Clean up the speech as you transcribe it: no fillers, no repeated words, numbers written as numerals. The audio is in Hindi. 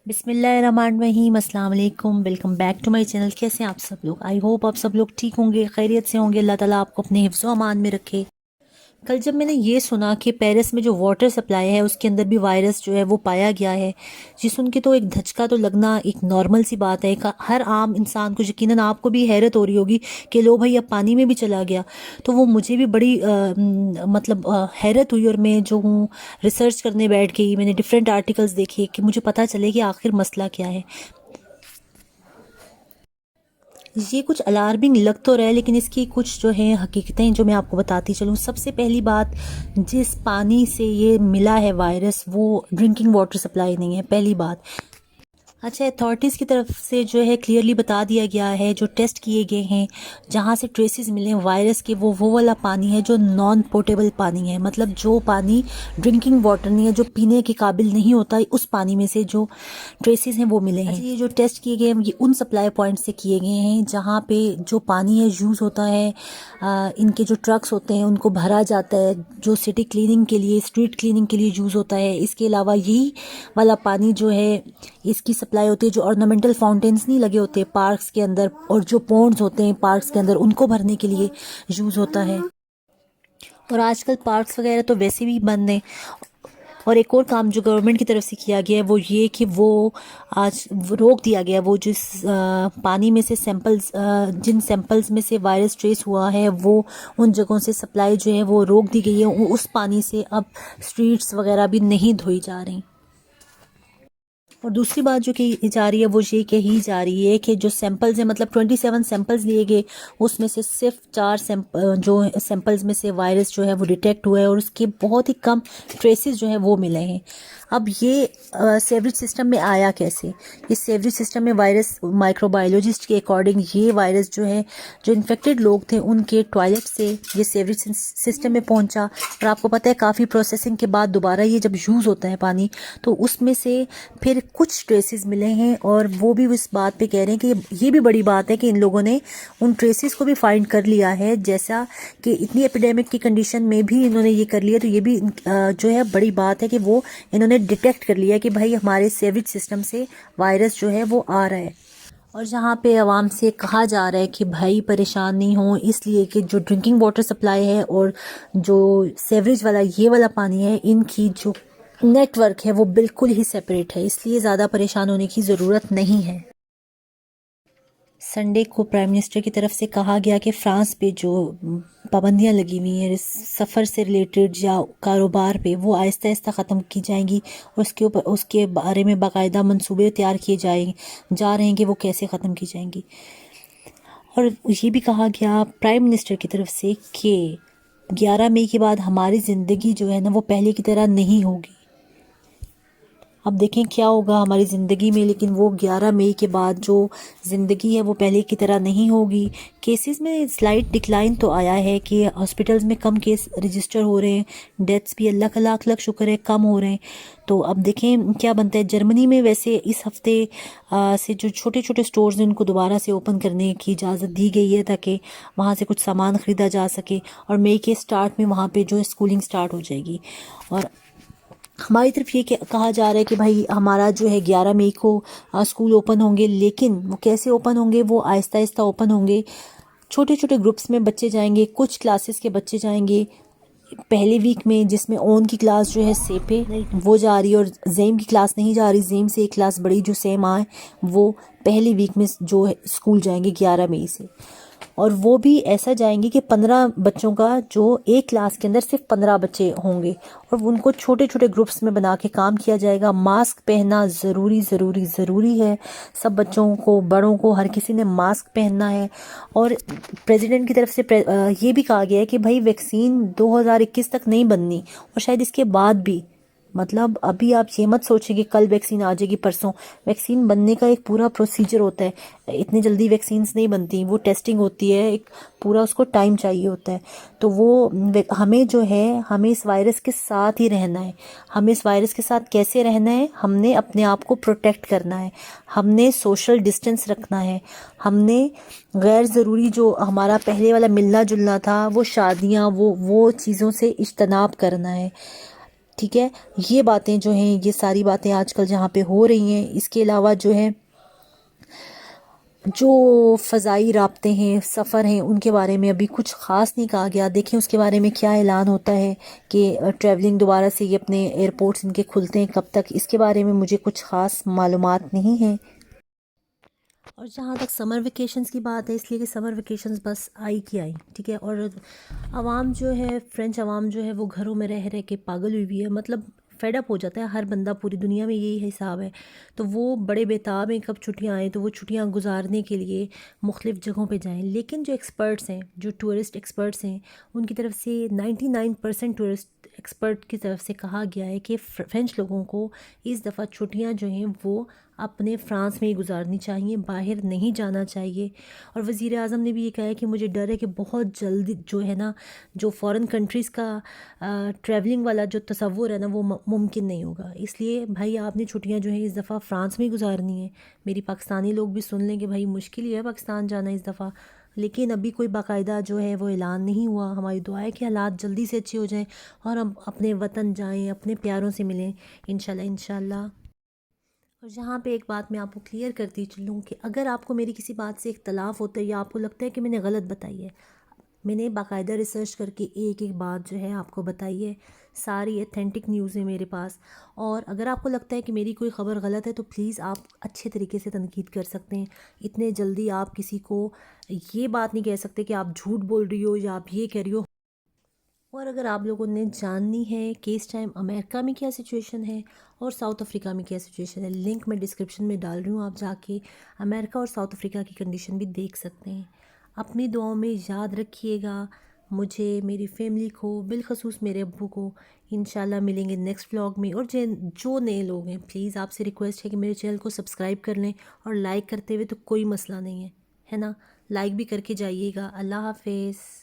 बिस्मिल्लाहिर्रहमानिर्रहीम अस्सलाम वालेकुम। Welcome back to my channel. कैसे हैं आप सब लोग? आई होप आप सब लोग ठीक होंगे, खैरियत से होंगे। अल्लाह ताला आपको अपने हिफ्ज़ व अमान में रखे। कल जब मैंने ये सुना कि पेरिस में जो वाटर सप्लाई है उसके अंदर भी वायरस जो है वो पाया गया है, जी सुन के तो एक धचका तो लगना एक नॉर्मल सी बात है। हर आम इंसान को, यकीनन आपको भी हैरत हो रही होगी कि लो भाई अब पानी में भी चला गया। तो वो मुझे भी बड़ी हैरत हुई और मैं जो हूँ रिसर्च करने बैठ गई। मैंने डिफरेंट आर्टिकल्स देखे कि मुझे पता चले कि आखिर मसला क्या है। ये कुछ अलार्मिंग लग तो रहा है, लेकिन इसकी कुछ जो है हकीकतें जो मैं आपको बताती चलूँ। सबसे पहली बात, जिस पानी से ये मिला है वायरस वो ड्रिंकिंग वाटर सप्लाई नहीं है, पहली बात। अच्छा, अथॉरिटीज़ की तरफ से जो है क्लियरली बता दिया गया है, जो टेस्ट किए गए हैं जहाँ से ट्रेसेस मिले हैं वायरस के, वो वाला पानी है जो नॉन पोर्टेबल पानी है। मतलब जो पानी ड्रिंकिंग वाटर नहीं है, जो पीने के काबिल नहीं होता, उस पानी में से जो ट्रेसेस हैं वो मिले हैं। अच्छा, ये जो टेस्ट किए गए हैं ये उन सप्लाई पॉइंट से किए गए हैं जहाँ पे जो पानी है यूज़ होता है। इनके जो ट्रक्स होते हैं उनको भरा जाता है, जो सिटी क्लीनिंग के लिए, स्ट्रीट क्लीनिंग के लिए यूज़ होता है। इसके अलावा यही वाला पानी जो है इसकी सप्लाई होती है जो ऑर्नामेंटल फाउंटेन्स नहीं लगे होते पार्क्स के अंदर, और जो पॉन्ड्स होते हैं पार्क्स के अंदर, उनको भरने के लिए यूज़ होता है। और आजकल पार्क्स वगैरह तो वैसे भी बंद हैं। और एक और काम जो गवर्नमेंट की तरफ से किया गया है वो ये कि वो आज रोक दिया गया है, वो जिस पानी में से सैंपल्स, जिन सैंपल्स में से वायरस ट्रेस हुआ है वो उन जगहों से सप्लाई जो है वो रोक दी गई है। उस पानी से अब स्ट्रीट्स वगैरह भी नहीं धोई जा रही। और दूसरी बात जो की जा रही है वो ये कही जा रही है कि जो सैंपल्स हैं, मतलब 27 सैंपल्स लिए गए, उसमें से सिर्फ 4 जो सैंपल्स में से वायरस जो है वो डिटेक्ट हुआ है और उसके बहुत ही कम ट्रेसेस जो है वो मिले हैं। अब ये सेवरेज सिस्टम में आया कैसे? इस सेवरेज सिस्टम में वायरस, माइक्रोबायोलॉजिस्ट के अकॉर्डिंग ये वायरस जो है, जो इन्फेक्टेड लोग थे उनके टॉयलेट से ये सेवरेज सिस्टम में पहुंचा। और आपको पता है काफ़ी प्रोसेसिंग के बाद दोबारा ये जब यूज़ होता है पानी, तो उसमें से फिर कुछ ट्रेसेस मिले हैं। और वो भी इस बात पे कह रहे हैं कि ये भी बड़ी बात है कि इन लोगों ने उन ट्रेसेस को भी फाइंड कर लिया है, जैसा कि इतनी एपिडेमिक की कंडीशन में भी इन्होंने ये कर लिया। तो ये भी जो है बड़ी बात है कि वो इन्होंने डिटेक्ट कर लिया कि भाई हमारे सेवेज सिस्टम से वायरस जो है वो आ रहा है। और जहाँ पे आवाम से कहा जा रहा है कि भाई परेशान नहीं हो, इसलिए कि जो ड्रिंकिंग वाटर सप्लाई है और जो सेवरेज वाला ये वाला पानी है, इनकी जो नेटवर्क है वो बिल्कुल ही सेपरेट है, इसलिए ज़्यादा परेशान होने की ज़रूरत नहीं है। संडे को प्राइम मिनिस्टर की तरफ से कहा गया कि फ्रांस पे जो पाबंदियां लगी हुई हैं सफ़र से रिलेटेड या कारोबार पे, वो आहिस्ता आहिस्ता ख़त्म की जाएंगी। और उसके बारे में बाकायदा मंसूबे तैयार किए जा रहे हैं कि वो कैसे ख़त्म की जाएंगी। और ये भी कहा गया प्राइम मिनिस्टर की तरफ से कि 11 मई के बाद हमारी ज़िंदगी जो है ना वो पहले की तरह नहीं होगी। अब देखें क्या होगा हमारी ज़िंदगी में, लेकिन वो 11 मई के बाद जो ज़िंदगी है वो पहले की तरह नहीं होगी। केसेस में स्लाइट डिक्लाइन तो आया है कि हॉस्पिटल्स में कम केस रजिस्टर हो रहे हैं, डेथ्स भी अल्लाह का लाख लाख शुक्र है कम हो रहे हैं। तो अब देखें क्या बनता है। जर्मनी में वैसे इस हफ्ते से जो छोटे छोटे स्टोर्स हैं उनको दोबारा से ओपन करने की इजाज़त दी गई है ताकि वहाँ से कुछ सामान ख़रीदा जा सके। और मई के स्टार्ट में वहाँ पे जो है स्कूलिंग स्टार्ट हो जाएगी। और हमारी तरफ ये कहा जा रहा है कि भाई हमारा जो है 11 मई को स्कूल ओपन होंगे, लेकिन वो कैसे ओपन होंगे, वो आहिस्ता आहिस्ता ओपन होंगे। छोटे छोटे ग्रुप्स में बच्चे जाएंगे, कुछ क्लासेस के बच्चे जाएंगे पहले वीक में, जिसमें ओन की क्लास जो है सेपे वो जा रही है और जेम की क्लास नहीं जा रही। जेम से एक क्लास बड़ी जो सेम आए वो पहले वीक में जो है स्कूल जाएंगे 11 मई से। और वो भी ऐसा जाएंगे कि 15 बच्चों का, जो एक क्लास के अंदर सिर्फ 15 बच्चे होंगे, और उनको छोटे छोटे ग्रुप्स में बना के काम किया जाएगा। मास्क पहनना ज़रूरी ज़रूरी ज़रूरी है। सब बच्चों को, बड़ों को, हर किसी ने मास्क पहनना है। और प्रेसिडेंट की तरफ से ये भी कहा गया है कि भाई वैक्सीन 2021 तक नहीं बननी, और शायद इसके बाद भी, मतलब अभी आप ये मत सोचें कि कल वैक्सीन आ जाएगी परसों। वैक्सीन बनने का एक पूरा प्रोसीजर होता है, इतनी जल्दी वैक्सीन्स नहीं बनती, वो टेस्टिंग होती है, एक पूरा उसको टाइम चाहिए होता है। तो वो हमें जो है, हमें इस वायरस के साथ ही रहना है। हमें इस वायरस के साथ कैसे रहना है? हमने अपने आप को प्रोटेक्ट करना है, हमने सोशल डिस्टेंस रखना है, हमने गैर ज़रूरी जो हमारा पहले वाला मिलना जुलना था, वो शादियाँ, वो चीज़ों से इज्तनाब करना है। ठीक है, ये बातें जो हैं, ये सारी बातें आजकल जहाँ पे हो रही हैं। इसके अलावा जो है, जो फ़ज़ाई राब्ते हैं, सफ़र हैं, उनके बारे में अभी कुछ ख़ास नहीं कहा गया। देखें उसके बारे में क्या ऐलान होता है कि ट्रैवलिंग दोबारा से ये अपने एयरपोर्ट्स इनके खुलते हैं कब तक, इसके बारे में मुझे कुछ ख़ास मालूमात नहीं है। और जहाँ तक समर वेकेशंस की बात है, इसलिए कि समर वेकेशंस बस आई की आई, ठीक है। और आवाम जो है, फ्रेंच आवाम जो है, वो घरों में रह रह के पागल हुई हुई है, मतलब फेड अप हो जाता है हर बंदा, पूरी दुनिया में यही हिसाब है। तो वो बड़े बेताब हैं कब छुट्टियाँ आएँ, तो वो छुट्टियाँ गुजारने के लिए मुख्तलिफ़ जगहों पे जाएं। लेकिन जो एक्सपर्ट्स हैं, जो टूरिस्ट एक्सपर्ट्स हैं, उनकी तरफ से 99% टूरिस्ट एक्सपर्ट की तरफ से कहा गया है कि फ्रेंच लोगों को इस दफ़ा छुट्टियां जो हैं वो अपने फ्रांस में ही गुजारनी चाहिए, बाहर नहीं जाना चाहिए। और वज़ीर आज़म ने भी ये कहा है कि मुझे डर है कि बहुत जल्दी जो है ना, जो फ़ॉरेन कंट्रीज़ का ट्रैवलिंग वाला जो तसव्वुर है ना, वो मुमकिन नहीं होगा। इसलिए भाई आपने छुट्टियां जो हैं इस दफ़ा फ्रांस में ही गुजारनी है। मेरी पाकिस्तानी लोग भी सुन लें कि भाई मुश्किल ही है पाकिस्तान जाना इस दफ़ा, लेकिन अभी कोई बाकायदा जो है वो ऐलान नहीं हुआ। हमारी दुआ है कि हालात जल्दी से अच्छे हो जाएं और हम अपने वतन जाएं, अपने प्यारों से मिलें, इंशाल्लाह इंशाल्लाह। और यहाँ पे एक बात मैं आपको क्लियर करती चलूँ कि अगर आपको मेरी किसी बात से इख्तलाफ होता है या आपको लगता है कि मैंने गलत बताई है, मैंने बाकायदा रिसर्च करके एक एक बात जो है आपको बताई है, सारी अथेंटिक न्यूज़ है मेरे पास। और अगर आपको लगता है कि मेरी कोई ख़बर गलत है तो प्लीज़ आप अच्छे तरीके से तनकीद कर सकते हैं। इतने जल्दी आप किसी को ये बात नहीं कह सकते कि आप झूठ बोल रही हो या आप ये कह रही हो। और अगर आप लोगों ने जाननी है कि इस टाइम अमेरिका में क्या सिचुएशन है और साउथ अफ्रीका में क्या सिचुएशन है, लिंक मैं डिस्क्रिप्शन में डाल रही हूँ, आप जाके अमेरिका और साउथ अफ्रीका की कंडीशन भी देख सकते हैं। अपनी दुआओं में याद रखिएगा मुझे, मेरी फैमिली को, बिलखसूस मेरे अब्बू को। इंशाल्लाह मिलेंगे नेक्स्ट व्लॉग में। और जो नए लोग हैं, प्लीज़ आपसे रिक्वेस्ट है कि मेरे चैनल को सब्सक्राइब कर लें, और लाइक करते हुए तो कोई मसला नहीं है, है ना, लाइक भी करके जाइएगा। अल्लाह हाफिज़।